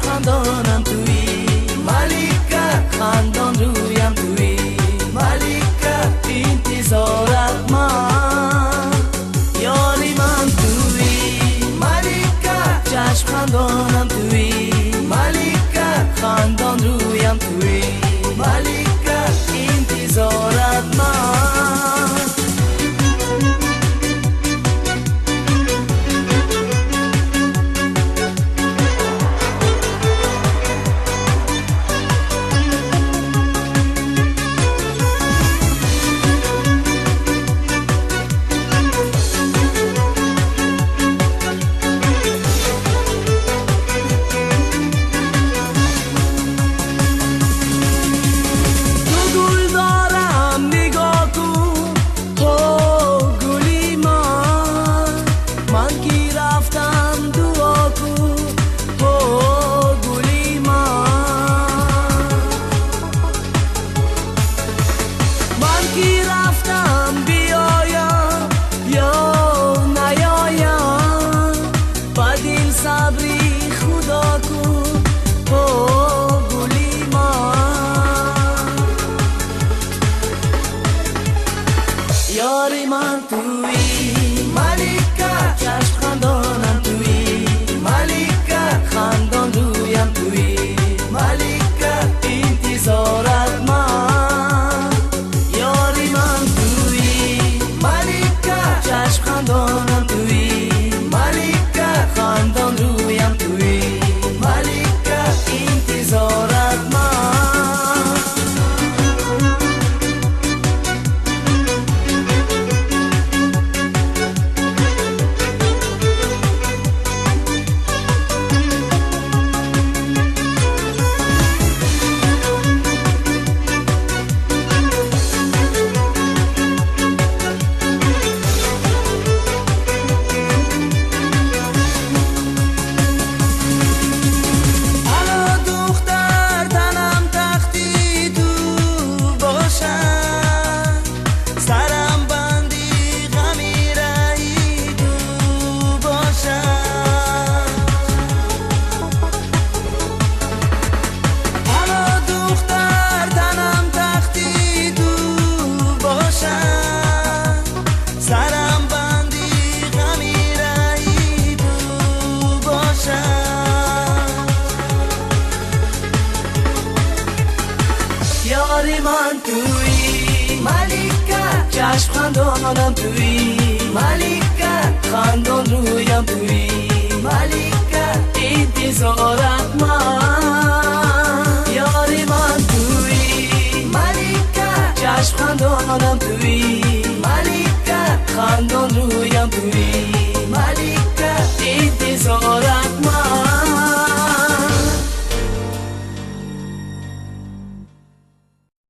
خاندانم توی ملیکه، خاندان رویم توی ملیکه، انتظارت من. یاری من توی ملیکه، چشم خاندانم توی ملیکه، خاندان رویم توی ملیکه، انتظارت من. یاری من توی ملیکه، چشم خاندانم توی ملیکه، خاندان رویم توی ملیکه، انتظارت من. یاری من توی ملیکه، چشم خاندانم توی ملیکه، خاندان رویم توی ملیکه، انتظارت من. یاری من توی ملیکه، چشم خاندانم توی ملیکه، خاندان رویم توی ملیکه، انتظارت